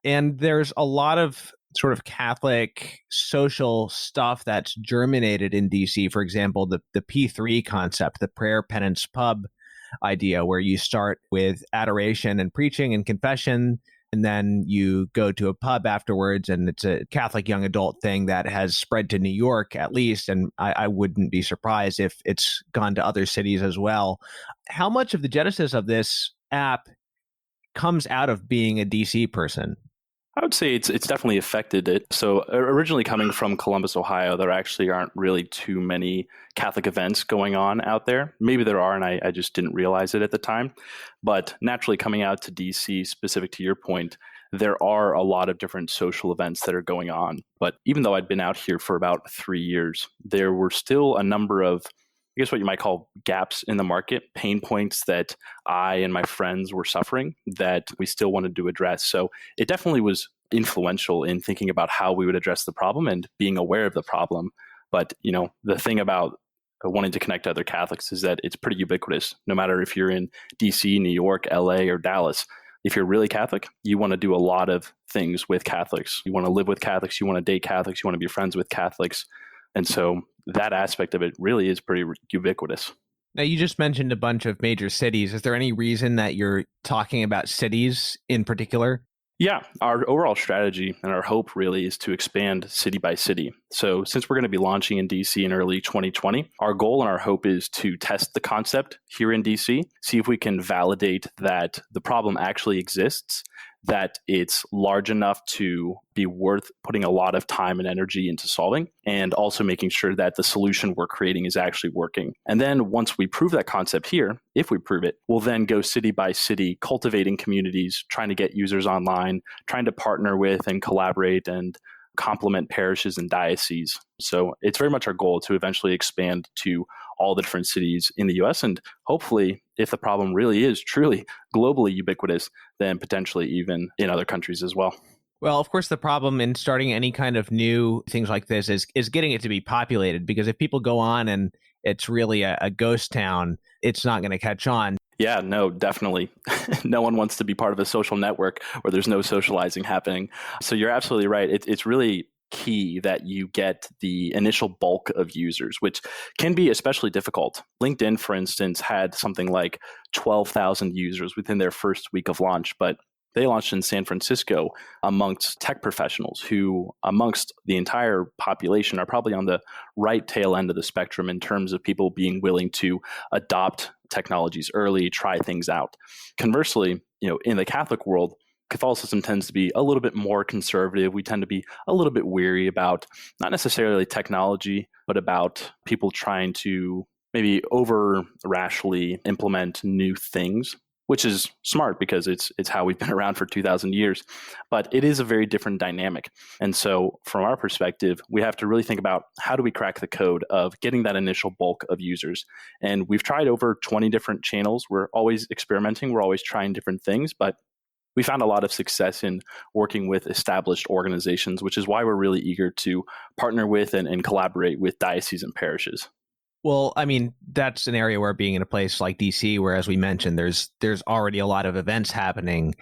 And there's a lot of sort of Catholic social stuff that's germinated in DC. For example, the P3 concept, the prayer, penance, pub idea, where you start with adoration and preaching and confession, and then you go to a pub afterwards, and it's a Catholic young adult thing that has spread to New York, at least, and I wouldn't be surprised if it's gone to other cities as well. How much of the genesis of this app comes out of being a DC person? I would say it's definitely affected it. So originally coming from Columbus, Ohio, there actually aren't really too many Catholic events going on out there. Maybe there are, and I just didn't realize it at the time. But naturally coming out to DC, specific to your point, there are a lot of different social events that are going on. But even though I'd been out here for about 3 years, there were still a number of, I guess what you might call gaps in the market, pain points that I and my friends were suffering that we still wanted to address. So it definitely was influential in thinking about how we would address the problem and being aware of the problem. But, the thing about wanting to connect to other Catholics is that it's pretty ubiquitous. No matter if you're in DC, New York, LA, or Dallas, if you're really Catholic, you want to do a lot of things with Catholics. You want to live with Catholics, you want to date Catholics, you want to be friends with Catholics. And so that aspect of it really is pretty ubiquitous. Now, you just mentioned a bunch of major cities. Is there any reason that you're talking about cities in particular? Yeah, our overall strategy and our hope really is to expand city by city. So since we're going to be launching in DC in early 2020, our goal and our hope is to test the concept here in DC, see if we can validate that the problem actually exists, that it's large enough to be worth putting a lot of time and energy into solving, and also making sure that the solution we're creating is actually working. And then once we prove that concept here, if we prove it, we'll then go city by city, cultivating communities, trying to get users online, trying to partner with and collaborate and complement parishes and dioceses. So it's very much our goal to eventually expand to all the different cities in the US. And hopefully, if the problem really is truly globally ubiquitous, then potentially even in other countries as well. Well, of course, the problem in starting any kind of new things like this is getting it to be populated, because if people go on and it's really a ghost town, it's not going to catch on. Yeah, no, definitely. No one wants to be part of a social network where there's no socializing happening. So you're absolutely right. It's really key that you get the initial bulk of users, which can be especially difficult. LinkedIn, for instance, had something like 12,000 users within their first week of launch, but they launched in San Francisco amongst tech professionals who, amongst the entire population, are probably on the right tail end of the spectrum in terms of people being willing to adopt technologies early, try things out. Conversely, in the Catholic world, Catholicism tends to be a little bit more conservative. We tend to be a little bit weary about not necessarily technology, but about people trying to maybe over rashly implement new things, which is smart because it's how we've been around for 2,000 years. But it is a very different dynamic. And so from our perspective, we have to really think about how do we crack the code of getting that initial bulk of users. And we've tried over 20 different channels. We're always experimenting. We're always trying different things. But we found a lot of success in working with established organizations, which is why we're really eager to partner with and collaborate with dioceses and parishes. Well, I mean, that's an area where being in a place like DC, where, as we mentioned, there's already a lot of events happening,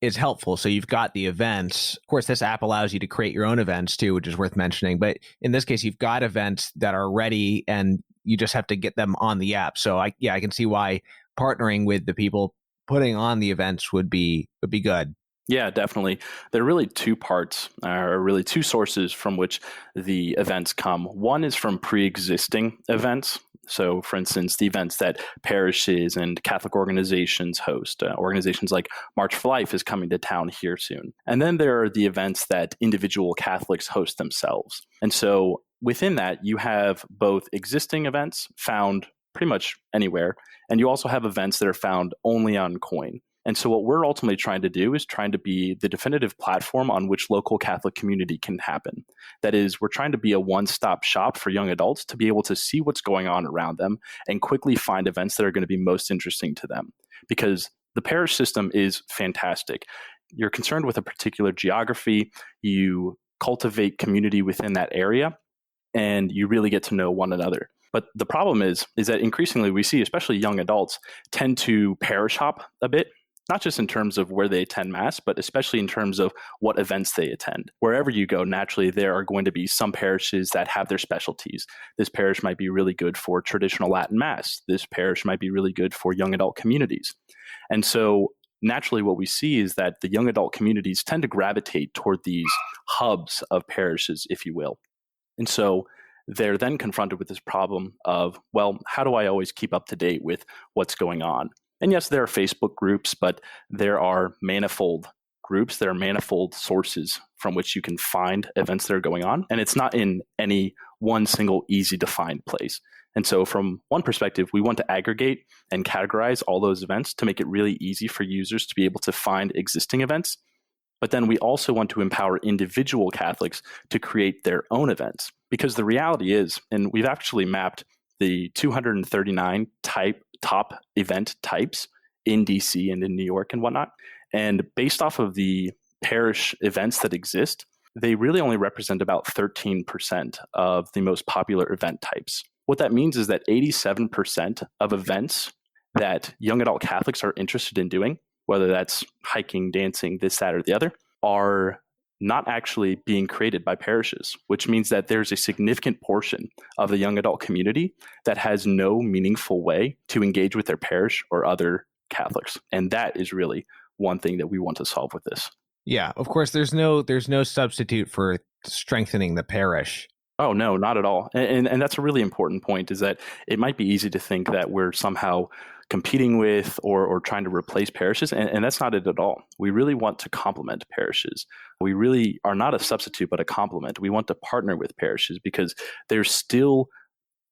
is helpful. So you've got the events. Of course, this app allows you to create your own events too, which is worth mentioning. But in this case, you've got events that are ready and you just have to get them on the app. So I can see why partnering with the people putting on the events would be good. Yeah, definitely. There are really two parts, or really two sources from which the events come. One is from pre-existing events. So, for instance, the events that parishes and Catholic organizations host. Organizations like March for Life is coming to town here soon. And then there are the events that individual Catholics host themselves. And so within that, you have both existing events found pretty much anywhere, and you also have events that are found only on Koin. And so what we're ultimately trying to do is trying to be the definitive platform on which local Catholic community can happen. That is, we're trying to be a one-stop shop for young adults to be able to see what's going on around them and quickly find events that are going to be most interesting to them. Because the parish system is fantastic. You're concerned with a particular geography, you cultivate community within that area, and you really get to know one another. But the problem is that increasingly we see, especially young adults, tend to parish hop a bit, not just in terms of where they attend Mass, but especially in terms of what events they attend. Wherever you go, naturally, there are going to be some parishes that have their specialties. This parish might be really good for traditional Latin Mass. This parish might be really good for young adult communities. And so naturally, what we see is that the young adult communities tend to gravitate toward these hubs of parishes, if you will. And so they're then confronted with this problem of, well, how do I always keep up to date with what's going on? And yes, there are Facebook groups, but there are manifold groups. There are manifold sources from which you can find events that are going on. And it's not in any one single easy to find place. And so from one perspective, we want to aggregate and categorize all those events to make it really easy for users to be able to find existing events. But then we also want to empower individual Catholics to create their own events. Because the reality is, and we've actually mapped the 239 top event types in DC and in New York and whatnot. And based off of the parish events that exist, they really only represent about 13% of the most popular event types. What that means is that 87% of events that young adult Catholics are interested in doing, whether that's hiking, dancing, this, that, or the other, are not actually being created by parishes, which means that there's a significant portion of the young adult community that has no meaningful way to engage with their parish or other Catholics. And that is really one thing that we want to solve with this. Yeah, of course, there's no substitute for strengthening the parish. Oh, no, not at all. And that's a really important point, is that it might be easy to think that we're somehow competing with or trying to replace parishes, and that's not it at all. We really want to complement parishes. We really are not a substitute, but a complement. We want to partner with parishes because there's still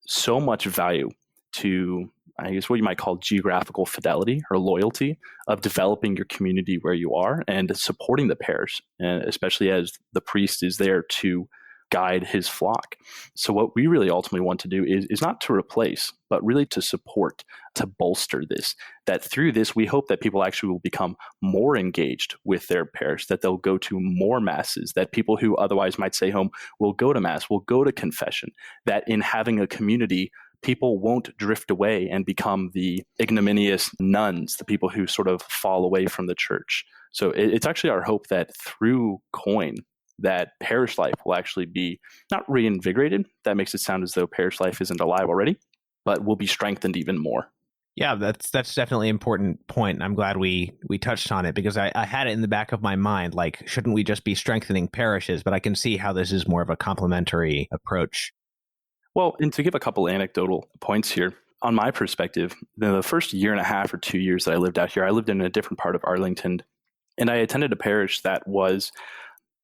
so much value to, I guess, what you might call geographical fidelity or loyalty of developing your community where you are and supporting the parish, and especially as the priest is there to guide his flock. So what we really ultimately want to do is not to replace, but really to support, to bolster this, that through this, we hope that people actually will become more engaged with their parish, that they'll go to more masses, that people who otherwise might stay home will go to mass, will go to confession, that in having a community, people won't drift away and become the ignominious nuns, the people who sort of fall away from the church. So it's actually our hope that through Koin, that parish life will actually be not reinvigorated. That makes it sound as though parish life isn't alive already, but will be strengthened even more. Yeah, that's definitely an important point. I'm glad we touched on it because I had it in the back of my mind, like, shouldn't we just be strengthening parishes? But I can see how this is more of a complementary approach. Well, and to give a couple anecdotal points here, on my perspective, the first year and a half or 2 years that I lived out here, I lived in a different part of Arlington, and I attended a parish that was,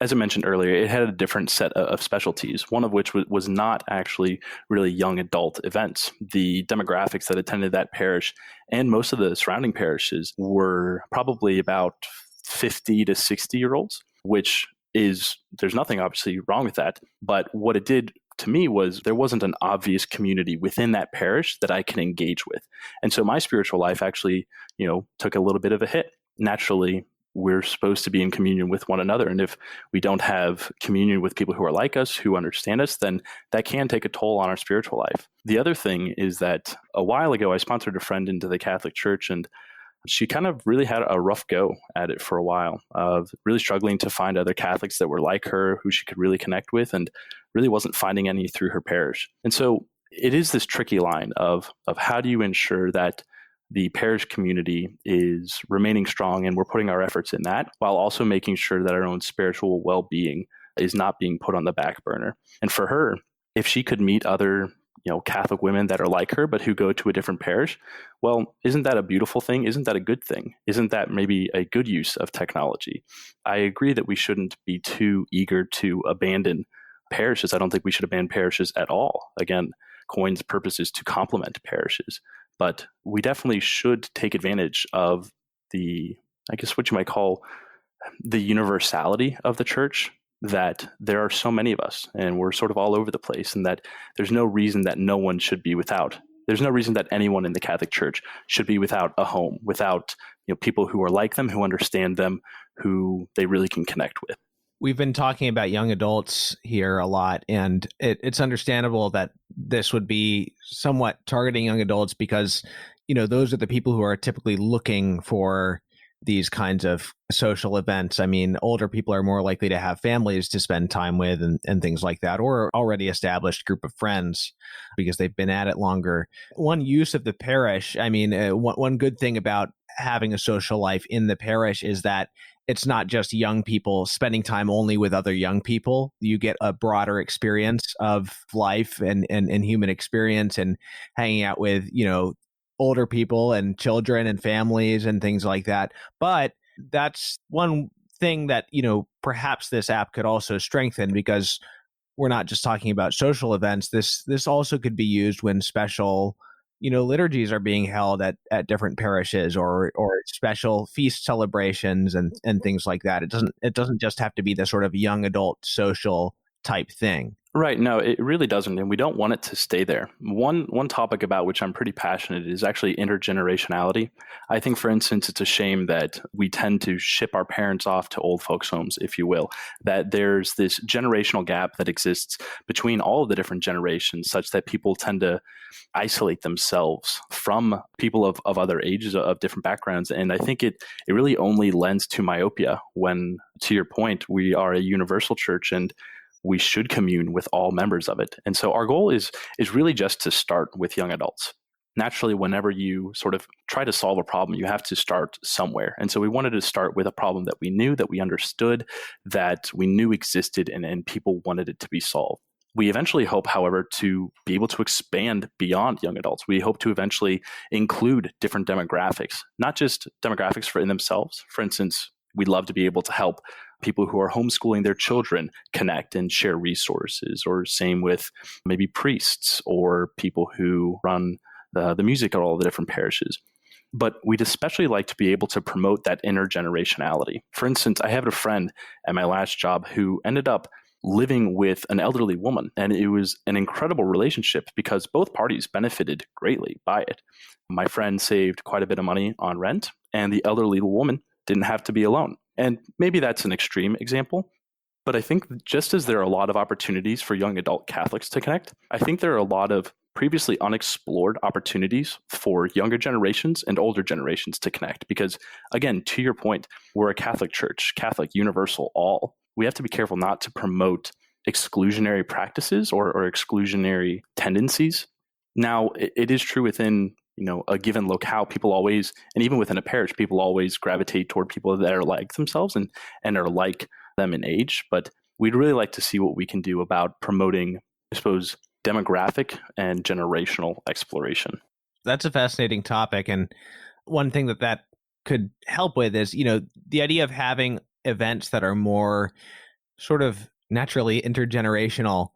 as I mentioned earlier, it had a different set of specialties, one of which was not actually really young adult events. The demographics that attended that parish and most of the surrounding parishes were probably about 50 to 60-year-olds, which is, there's nothing obviously wrong with that. But what it did to me was there wasn't an obvious community within that parish that I can engage with. And so my spiritual life actually, took a little bit of a hit. Naturally, we're supposed to be in communion with one another. And if we don't have communion with people who are like us, who understand us, then that can take a toll on our spiritual life. The other thing is that a while ago, I sponsored a friend into the Catholic Church, and she kind of really had a rough go at it for a while, of really struggling to find other Catholics that were like her, who she could really connect with, and really wasn't finding any through her parish. And so it is this tricky line of how do you ensure that the parish community is remaining strong and we're putting our efforts in that, while also making sure that our own spiritual well-being is not being put on the back burner. And for her, if she could meet other Catholic women that are like her, but who go to a different parish, well, isn't that a beautiful thing? Isn't that a good thing? Isn't that maybe a good use of technology? I agree that we shouldn't be too eager to abandon parishes. I don't think we should abandon parishes at all. Again, Koin's purpose is to complement parishes, but we definitely should take advantage of I guess what you might call the universality of the church, that there are so many of us and we're sort of all over the place, and that there's no reason that no one should be without. There's no reason that anyone in the Catholic Church should be without a home, without people who are like them, who understand them, who they really can connect with. We've been talking about young adults here a lot, and it's understandable that this would be somewhat targeting young adults because, those are the people who are typically looking for these kinds of social events. I mean, older people are more likely to have families to spend time with and things like that, or already established group of friends because they've been at it longer. One use of the parish, I mean, one good thing about having a social life in the parish is that it's not just young people spending time only with other young people. You get a broader experience of life and human experience, and hanging out with, older people and children and families and things like that. But that's one thing that, perhaps this app could also strengthen, because we're not just talking about social events. This also could be used when special, liturgies are being held at different parishes, or special feast celebrations and things like that. It doesn't just have to be the sort of young adult social type thing. Right. No, it really doesn't. And we don't want it to stay there. One topic about which I'm pretty passionate is actually intergenerationality. I think, for instance, it's a shame that we tend to ship our parents off to old folks' homes, if you will, that there's this generational gap that exists between all of the different generations, such that people tend to isolate themselves from people of other ages, of different backgrounds. And I think it really only lends to myopia when, to your point, we are a universal church and we should commune with all members of it. And so our goal is really just to start with young adults. Naturally, whenever you sort of try to solve a problem, you have to start somewhere. And so we wanted to start with a problem that we knew, that we understood, that we knew existed, and people wanted it to be solved. We eventually hope, however, to be able to expand beyond young adults. We hope to eventually include different demographics, not just demographics for in themselves. For instance, we'd love to be able to help people who are homeschooling their children connect and share resources, or same with maybe priests or people who run the music at all the different parishes. But we'd especially like to be able to promote that intergenerationality. For instance, I had a friend at my last job who ended up living with an elderly woman, and it was an incredible relationship because both parties benefited greatly by it. My friend saved quite a bit of money on rent, and the elderly woman didn't have to be alone. And maybe that's an extreme example, but I think just as there are a lot of opportunities for young adult Catholics to connect, I think there are a lot of previously unexplored opportunities for younger generations and older generations to connect. Because again, to your point, we're a Catholic church, Catholic, universal, all. We have to be careful not to promote exclusionary practices or exclusionary tendencies. Now, it is true within a given locale, people always, and even within a parish, people always gravitate toward people that are like themselves and are like them in age. But we'd really like to see what we can do about promoting, I suppose, demographic and generational exploration. That's a fascinating topic. And one thing that could help with is, the idea of having events that are more sort of naturally intergenerational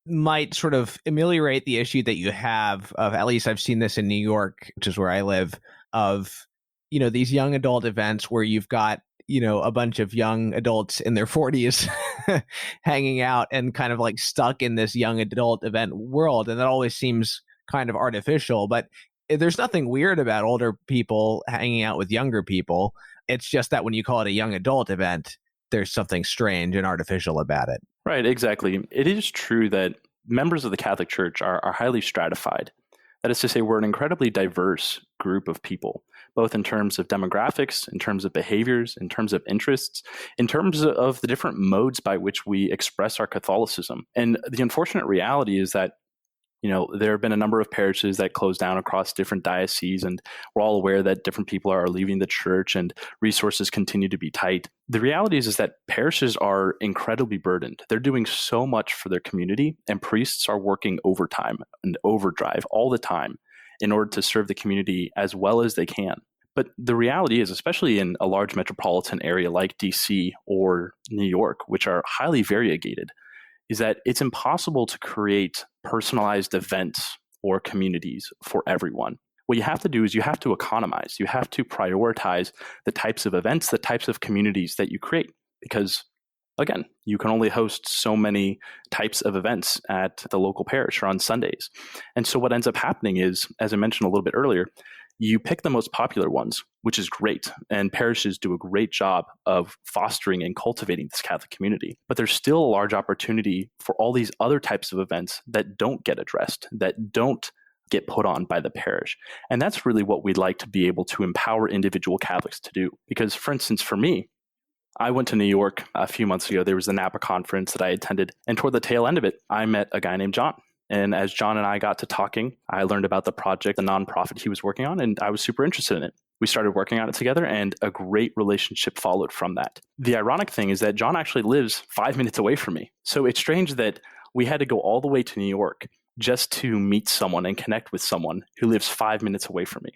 might sort of ameliorate the issue that you have of, at least I've seen this in New York, which is where I live, of, these young adult events where you've got, a bunch of young adults in their 40s hanging out and kind of like stuck in this young adult event world. And that always seems kind of artificial, but there's nothing weird about older people hanging out with younger people. It's just that when you call it a young adult event, there's something strange and artificial about it. Right, exactly. It is true that members of the Catholic Church are highly stratified. That is to say, we're an incredibly diverse group of people, both in terms of demographics, in terms of behaviors, in terms of interests, in terms of the different modes by which we express our Catholicism. And the unfortunate reality is that there have been a number of parishes that closed down across different dioceses, and we're all aware that different people are leaving the church and resources continue to be tight. The reality is that parishes are incredibly burdened. They're doing so much for their community, and priests are working overtime and overdrive all the time in order to serve the community as well as they can. But the reality is, especially in a large metropolitan area like DC or New York, which are highly variegated, is that it's impossible to create personalized events or communities for everyone. what you have to do is you have to economize. You have to prioritize the types of events, the types of communities that you create, because again, you can only host so many types of events at the local parish or on Sundays. And so what ends up happening is, as I mentioned a little bit earlier, you pick the most popular ones, which is great. And parishes do a great job of fostering and cultivating this Catholic community. But there's still a large opportunity for all these other types of events that don't get addressed, that don't get put on by the parish. And that's really what we'd like to be able to empower individual Catholics to do. Because, for instance, for me, I went to New York a few months ago. There was the Napa conference that I attended. And toward the tail end of it, I met a guy named John. And as John and I got to talking, I learned about the project, the nonprofit he was working on, and I was super interested in it. We started working on it together, and a great relationship followed from that. The ironic thing is that John actually lives 5 minutes away from me. So it's strange that we had to go all the way to New York just to meet someone and connect with someone who lives 5 minutes away from me.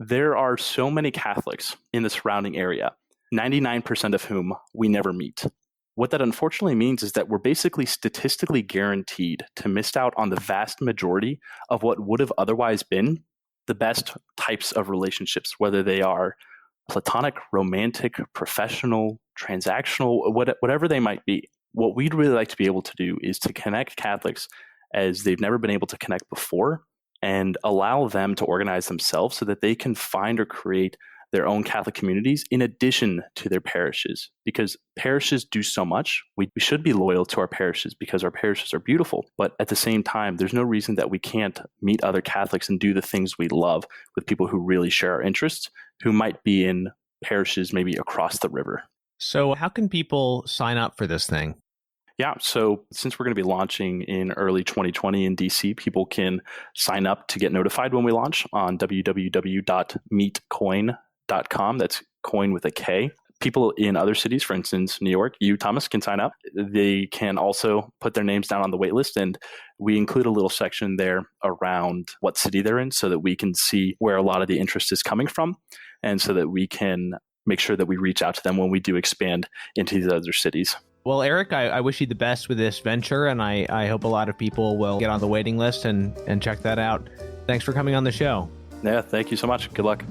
There are so many Catholics in the surrounding area, 99% of whom we never meet. What that unfortunately means is that we're basically statistically guaranteed to miss out on the vast majority of what would have otherwise been the best types of relationships, whether they are platonic, romantic, professional, transactional, whatever they might be. What we'd really like to be able to do is to connect Catholics as they've never been able to connect before and allow them to organize themselves so that they can find or create their own Catholic communities in addition to their parishes, because parishes do so much. We should be loyal to our parishes because our parishes are beautiful. But at the same time, there's no reason that we can't meet other Catholics and do the things we love with people who really share our interests, who might be in parishes maybe across the river. So how can people sign up for this thing? Yeah, so since we're going to be launching in early 2020 in DC, people can sign up to get notified when we launch on www.meetkoin.com. That's Koin with a K. People in other cities, for instance, New York, you, Thomas, can sign up. They can also put their names down on the wait list, and we include a little section there around what city they're in so that we can see where a lot of the interest is coming from, and so that we can make sure that we reach out to them when we do expand into these other cities. Well, Eric, I wish you the best with this venture, and I hope a lot of people will get on the waiting list and check that out. Thanks for coming on the show. Yeah, thank you so much. Good luck.